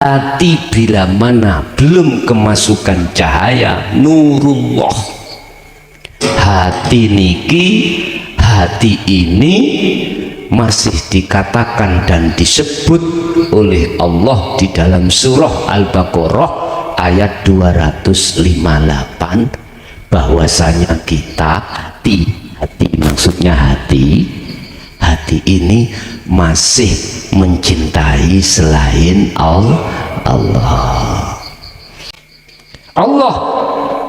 Hati bila mana belum kemasukan cahaya nurullah, hati ini masih dikatakan dan disebut oleh Allah di dalam surah Al-Baqarah ayat 258 bahwasanya kita hati maksudnya hati ini masih mencintai selain Allah. Allah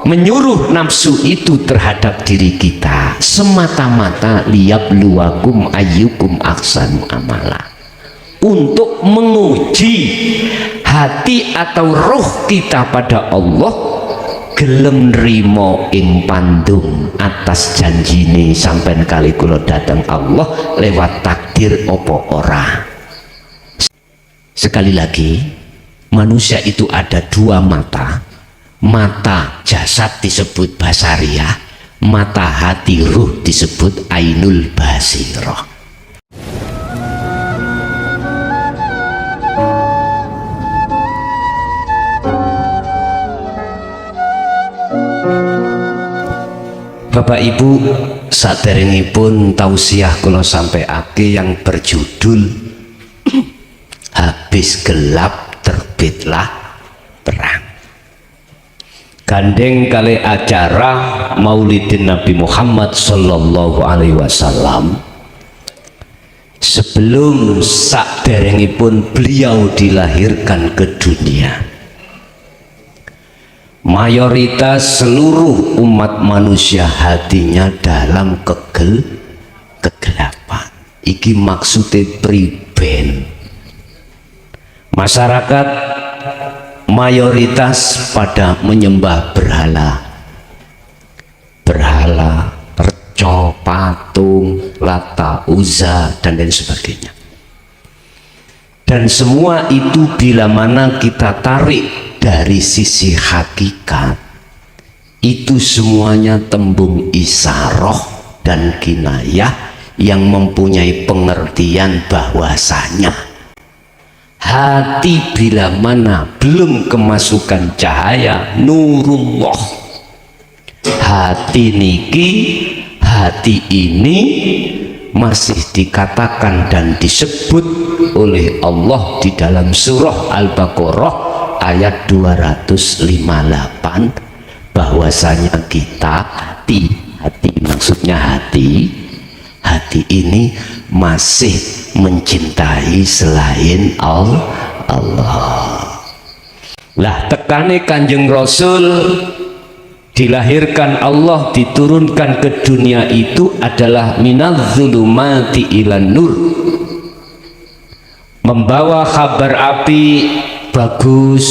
menyuruh nafsu itu terhadap diri kita semata-mata liyabluwakum ayyukum ahsanu amala, untuk menguji hati atau roh kita pada Allah gelem nrimo ing pandung atas janjine sampean kali kula datang Allah lewat takdir opo ora. Sekali lagi, manusia itu ada dua mata. Mata jasad disebut basariyah, mata hati ruh disebut ainul basirah. Bapak Ibu, saderengipun tausiah kula sampaiake yang berjudul habis gelap terbitlah terang, gandeng kali acara Maulidin Nabi Muhammad Sallallahu Alaihi Wasallam. Sebelum saderengipun beliau dilahirkan ke dunia, mayoritas seluruh umat manusia hatinya dalam kegelapan. Iki maksudnya priben. Masyarakat mayoritas pada menyembah berhala, reco, patung, lata, uzza dan lain sebagainya. Dan semua itu bila mana kita tarik dari sisi hakikat, itu semuanya tembung isaroh dan kinayah yang mempunyai pengertian bahwasanya hati bila mana belum kemasukan cahaya nurullah, hati ini masih dikatakan dan disebut oleh Allah di dalam surah Al-Baqarah ayat 258 bahwasanya kita hati maksudnya hati ini masih mencintai selain Allah. Lah tekane Kanjeng Rasul dilahirkan Allah, diturunkan ke dunia itu adalah minadz zulumati ilan nur, membawa kabar api bagus,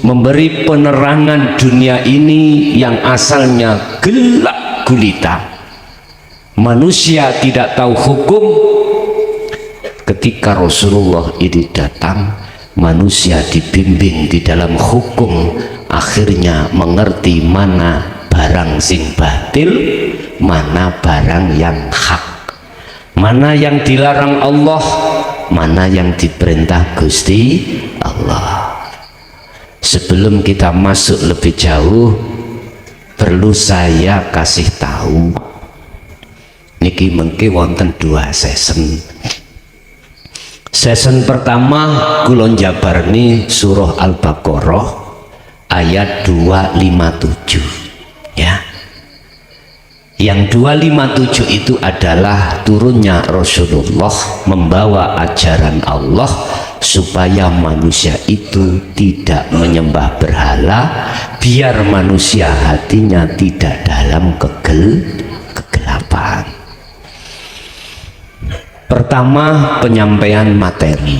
memberi penerangan dunia ini yang asalnya gelap gulita. Manusia tidak tahu hukum. Ketika Rasulullah ini datang, manusia dibimbing di dalam hukum, akhirnya mengerti mana barang sing batil, mana barang yang hak, mana yang dilarang Allah, mana yang diperintah Gusti Allah. Sebelum kita masuk lebih jauh, perlu saya kasih tahu, niki mengki wonten dua season. Season pertama kulon jabarni surah Al-Baqarah ayat 257 ya. Yang 257 itu adalah turunnya Rasulullah membawa ajaran Allah supaya manusia itu tidak menyembah berhala, biar manusia hatinya tidak dalam kegelapan. Pertama, penyampaian materi.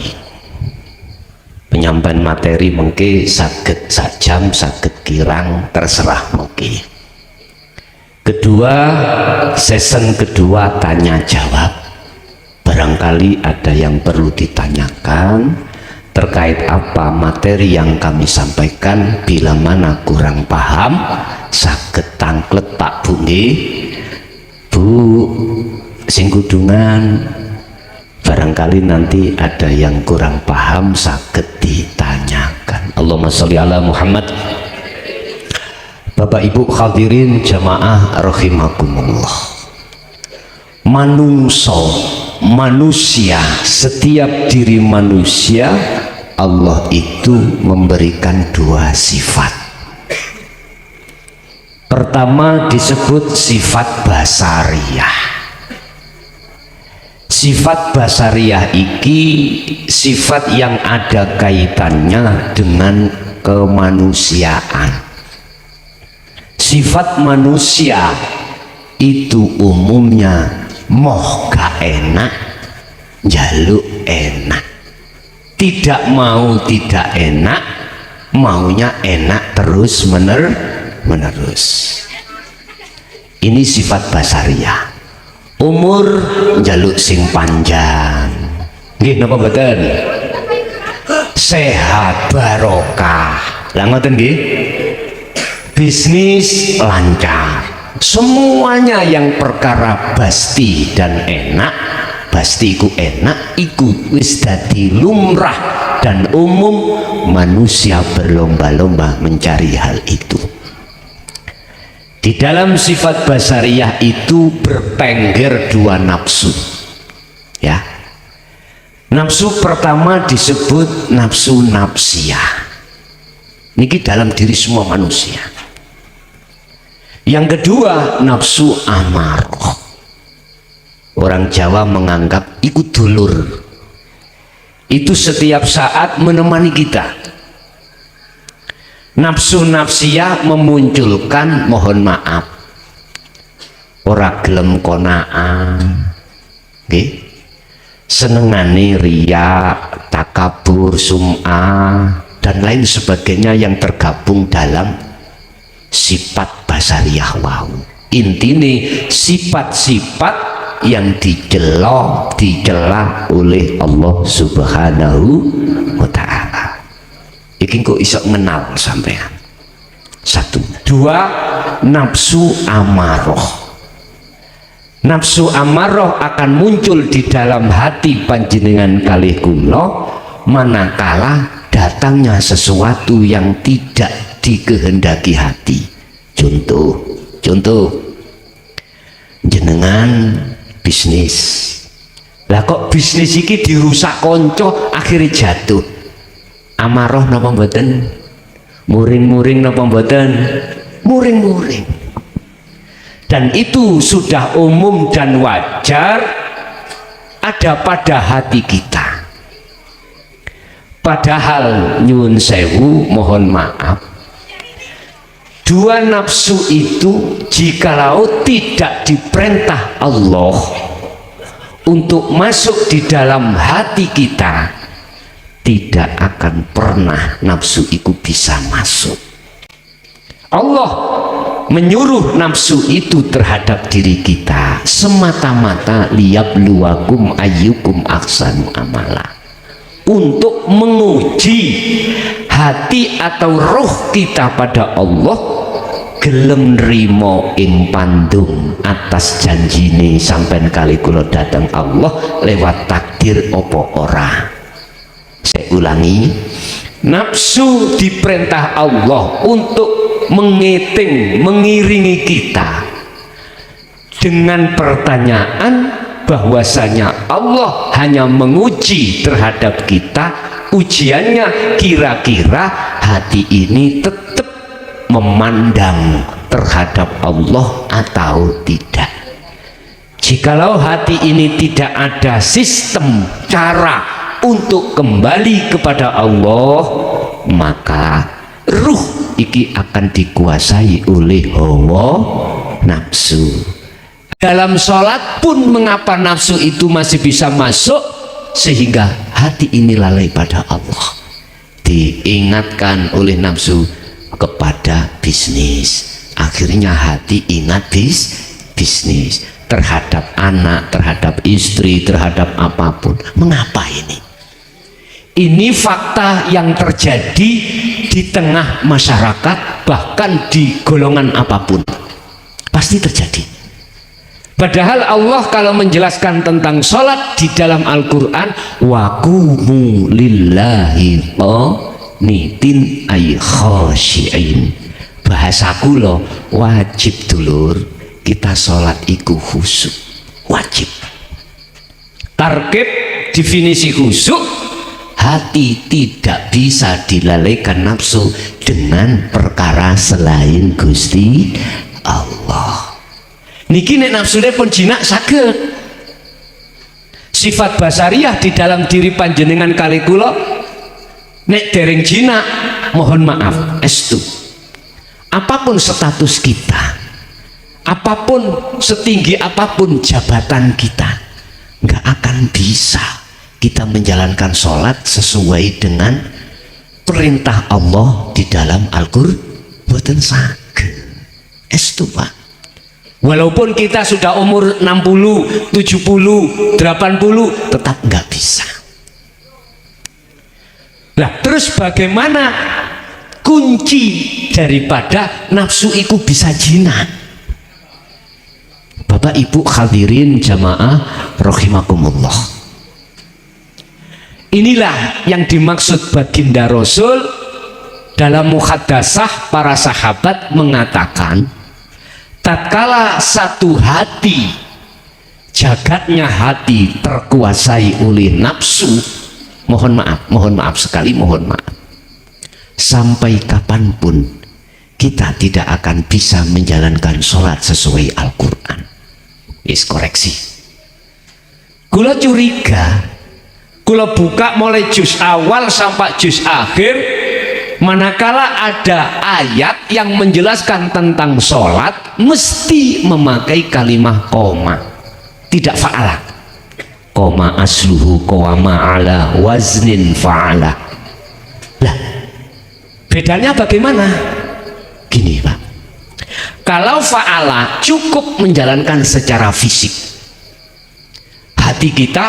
Penyampaian materi mungkin saged sajam, saged kirang, terserah mungkin. Kedua, season kedua tanya jawab. Barangkali ada yang perlu ditanyakan terkait apa materi yang kami sampaikan. Bila mana kurang paham, saged tangklet Pak Bungi, Bu sing kudungan, barangkali nanti ada yang kurang paham saged ditanyakan. Allahumma sholli ala Muhammad. Bapak Ibu hadirin jamaah rahimakumullah. Manusia, setiap diri manusia Allah itu memberikan dua sifat. Pertama disebut sifat basariyah. Sifat basariyah iki sifat yang ada kaitannya dengan kemanusiaan. Sifat manusia itu umumnya moh gak enak, jaluk enak. Tidak mau tidak enak, maunya enak terus menerus. Ini sifat basariyah. Umur jaluk sing panjang, nggih napa mboten? Sehat barokah, lah ngoten nggih. Bisnis lancar, semuanya yang perkara basti dan enak, pasti iku enak, iku wis dadi lumrah dan umum. Manusia berlomba-lomba mencari hal itu. Di dalam sifat basariyah itu bertengger dua nafsu, ya. Nafsu pertama disebut nafsu nafsiyah. Niki dalam diri semua manusia. Yang kedua nafsu amarah. Orang Jawa menganggap ikut dulur, itu setiap saat menemani kita. Nafsu nafsiyah memunculkan mohon maaf ora gelem konaan, nggih, senengane riya, takabur, sum'ah dan lain sebagainya yang tergabung dalam sifat basariyah wau. Intine sifat-sifat yang dicela oleh Allah Subhanahu wa ta'ala. Iki kok iso menal sampean. Satu. Dua, nafsu amarah. Nafsu amarah akan muncul di dalam hati panjenengan kalih kula manakala datangnya sesuatu yang tidak dikehendaki hati. Contoh jenengan bisnis, lah kok bisnis iki dirusak konco akhirnya jatuh, amarah napa mboten? Muring-muring napa mboten? Muring-muring. Dan itu sudah umum dan wajar ada pada hati kita. Padahal nyuwun sewu, mohon maaf, dua nafsu itu jikalau tidak diperintah Allah untuk masuk di dalam hati kita, tidak akan pernah nafsu itu bisa masuk. Allah menyuruh nafsu itu terhadap diri kita semata-mata liyabluwakum ayyukum ahsanu amala, untuk menguji hati atau roh kita pada Allah, gelem nrimo ing pandung atas janjine sampean kali kula datang Allah lewat takdir opo ora. Saya ulangi, nafsu diperintah Allah untuk mengiringi kita dengan pertanyaan bahwasanya Allah hanya menguji terhadap kita. Ujiannya kira-kira hati ini tetap memandang terhadap Allah atau tidak. Jikalau hati ini tidak ada sistem cara untuk kembali kepada Allah, maka ruh iki akan dikuasai oleh hawa nafsu. Dalam sholat pun mengapa nafsu itu masih bisa masuk, sehingga hati ini lalai pada Allah, diingatkan oleh nafsu kepada bisnis, akhirnya hati ingat bisnis terhadap anak, terhadap istri, terhadap apapun. Mengapa ini? Ini fakta yang terjadi di tengah masyarakat, bahkan di golongan apapun pasti terjadi. Padahal Allah kalau menjelaskan tentang sholat di dalam Al-Quran, wa qumu lillahi qanitin ay khashiin. Bahasa kula wajib dulur kita sholat iku khusyuk, wajib. Tarkib definisi khusyuk, hati tidak bisa dilalaikan nafsu dengan perkara selain Gusti Allah. Niki nek nafsune pun jinak saged. Sifat basariah di dalam diri panjenengan kali kula nek dereng jinak, mohon maaf estu. Apapun status kita, apapun setinggi apapun jabatan kita, nggak akan bisa kita menjalankan sholat sesuai dengan perintah Allah di dalam Al-Qur'an. Boten saged estu Pak. Walaupun kita sudah umur 60, 70, 80 tetap nggak bisa. Nah terus bagaimana kunci daripada nafsu itu bisa jinak? Bapak Ibu hadirin jamaah rahimakumullah, inilah yang dimaksud baginda Rasul dalam muhaddasah. Para sahabat mengatakan tatkala satu hati, jagatnya hati terkuasai oleh nafsu, mohon maaf sekali, mohon maaf, sampai kapanpun kita tidak akan bisa menjalankan sholat sesuai Al-Quran. Yes, koreksi. Kula curiga, kula buka mulai juz awal sampai juz akhir, manakala ada ayat yang menjelaskan tentang sholat mesti memakai kalimah koma, tidak fa'ala. Koma asluhu koma ala waznin fa'ala. Lah bedanya bagaimana? Gini Pak, kalau fa'ala cukup menjalankan secara fisik, hati kita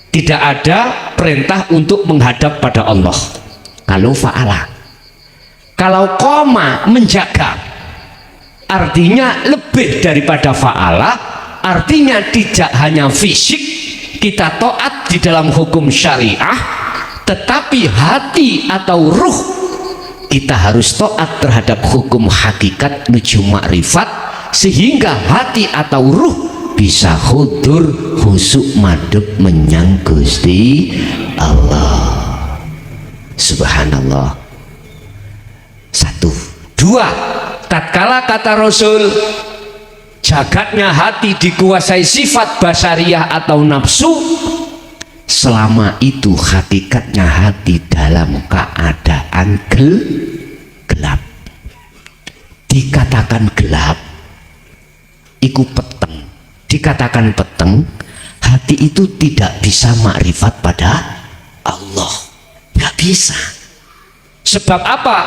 tidak ada perintah untuk menghadap pada Allah. Kalau fa'ala, kalau koma menjaga, artinya lebih daripada fa'ala, artinya tidak hanya fisik kita taat di dalam hukum syariah, tetapi hati atau ruh kita harus taat terhadap hukum hakikat nuju makrifat, sehingga hati atau ruh bisa hudur husuk madhep menyang Gusti Allah. Subhanallah. Satu. Dua, tatkala kata Rasul jagatnya hati dikuasai sifat basariah atau nafsu, selama itu hakikatnya hati dalam keadaan gelap. Dikatakan gelap iku peteng, dikatakan peteng, hati itu tidak bisa makrifat pada Allah, nggak bisa. Sebab apa?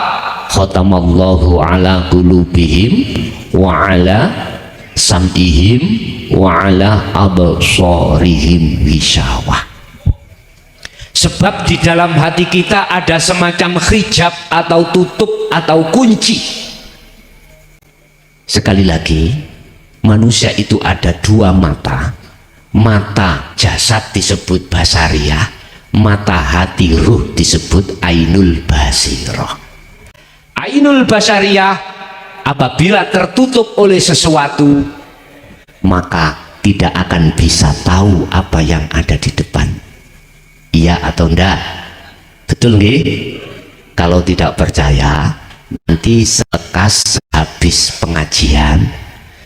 Khatamallahu ala qulubihim wa ala sam'ihim wa ala absarihim ghishawah. Sebab di dalam hati kita ada semacam hijab atau tutup atau kunci. Sekali lagi, manusia itu ada dua mata. Mata jasad disebut basariah, mata hati ruh disebut ainul basirah. Ainul basariah apabila tertutup oleh sesuatu, maka tidak akan bisa tahu apa yang ada di depan. Iya atau enggak? Betul nggih? Kalau tidak percaya, nanti selekas habis pengajian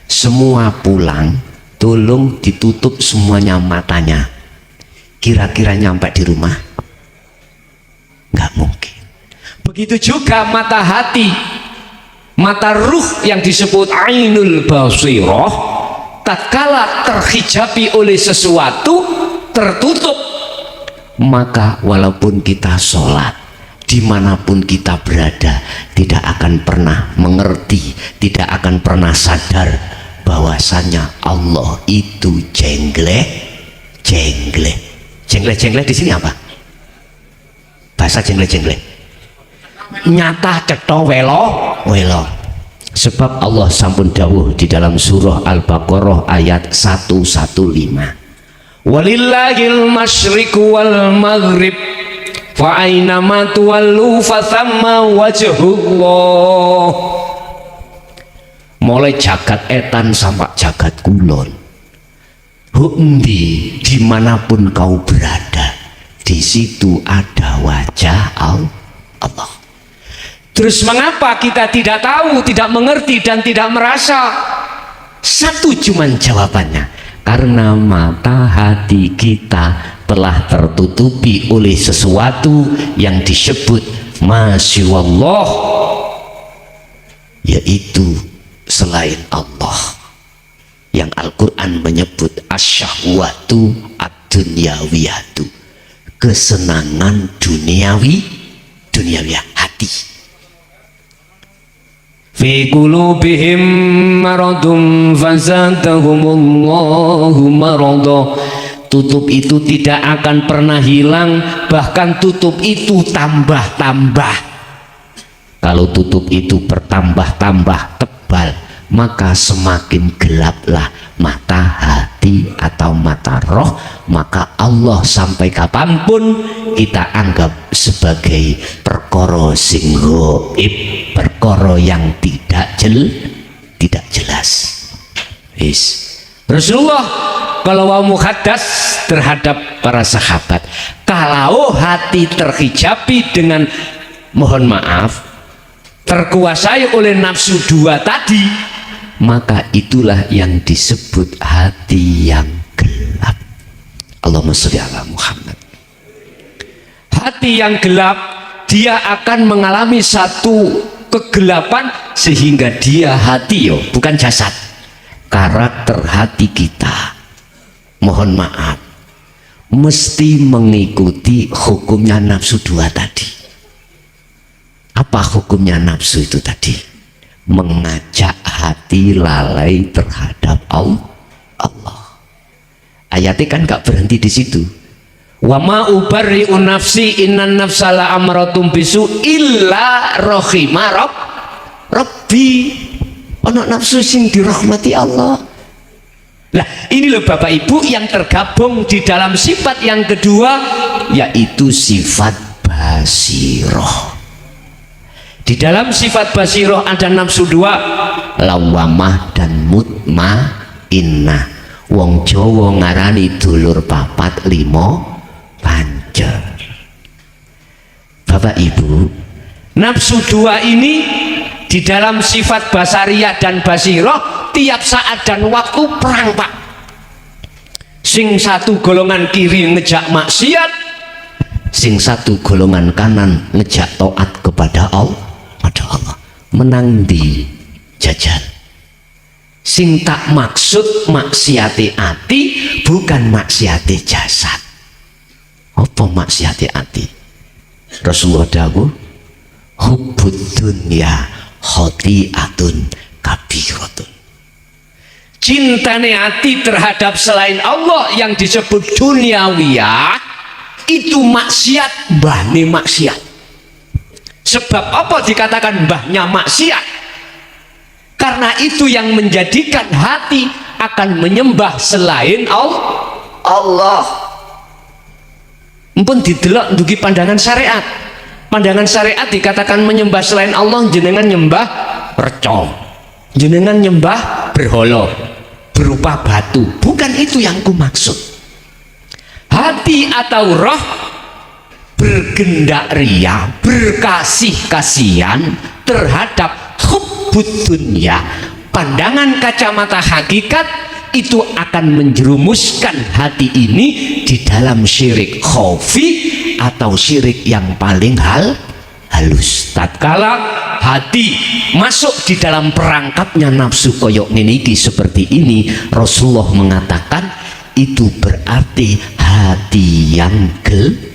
semua pulang, tolong ditutup semuanya matanya. Kira-kira nyampe di rumah? Nggak mungkin. Begitu juga mata hati, mata ruh yang disebut ainul basirah, tatkala terhijabi oleh sesuatu, tertutup, maka walaupun kita sholat dimanapun kita berada, tidak akan pernah mengerti, tidak akan pernah sadar bahwasannya Allah itu jengleh. Jengleh di sini apa? Bahasa jengleh. Nyata cetha welo. Sebab Allah sampun dawuh di dalam surah Al-Baqarah ayat 115. Walillahil masyriqu wal maghrib fa aina ma tuwallu fa thamma wajhullah. Mulai jagat etan sampai jagat kulon, hundi dimanapun kau berada, di situ ada wajah Allah. Terus mengapa kita tidak tahu, tidak mengerti dan tidak merasa? Satu cuman jawabannya, karena mata hati kita telah tertutupi oleh sesuatu yang disebut masyaallah, yaitu selain Allah, yang Al-Quran menyebut asyahwatu ad-dunyawiyatu, kesenangan duniawi hati. Fi qulubihim maradun fazadahumullahu marada. Tutup itu tidak akan pernah hilang, bahkan tutup itu tambah-tambah. Kalau tutup itu bertambah-tambah tebal, maka semakin gelaplah mata hati atau mata roh. Maka Allah sampai kapanpun kita anggap sebagai perkara sing ghaib, perkara yang tidak jelas. Rasulullah kalau mau muhaddas terhadap para sahabat, kalau hati terhijabi dengan, mohon maaf, terkuasai oleh nafsu dua tadi, maka itulah yang disebut hati yang gelap. Allahumma sholli ala Muhammad. Hati yang gelap, dia akan mengalami satu kegelapan sehingga dia hati, bukan jasad, karakter hati kita, mohon maaf, mesti mengikuti hukumnya nafsu dua tadi. Apa hukumnya nafsu itu tadi? Mengajak hati lalai terhadap Allah. Ayatnya kan gak berhenti di situ. Wa ma ubarri'u nafsi innan nafsa la amratum bisu illa rahima rabbi. Ono nafsu sing dirahmati Allah. Lah ini loh Bapak Ibu yang tergabung di dalam sifat yang kedua, yaitu sifat basiroh. Di dalam sifat basiroh ada nafsu dua, lawamah dan mutmainnah. Wong Jawa ngarani dulur papat limo panjer. Bapak Ibu, nafsu dua ini di dalam sifat basariyah dan basiroh tiap saat dan waktu perang, Pak. Sing satu golongan kiri ngejak maksiat, sing satu golongan kanan ngejak taat kepada Allah. Menang di jajal. Sing tak maksud maksiate ati, bukan maksiate jasad. Apa maksiate ati? Rasulullah dawuh, hubbud dunya khati'atun kabiratun. Cintane hati terhadap selain Allah yang disebut duniawiyah itu maksiat, mbahne maksiat. Sebab apa dikatakan mbahnya maksiat? Karena itu yang menjadikan hati akan menyembah selain Allah. Mpun didelok ndugi pandangan syariat. Pandangan syariat dikatakan menyembah selain Allah, jenengan nyembah reca, jenengan nyembah berhala berupa batu. Bukan itu yang ku maksud. Hati atau roh bergendak ria, berkasih kasihan terhadap hubbud dunya. Pandangan kacamata hakikat itu akan menjerumuskan hati ini di dalam syirik khafi atau syirik yang paling halus. Tatkala hati masuk di dalam perangkapnya nafsu koyok niki seperti ini, Rasulullah mengatakan itu berarti hati yang gelap.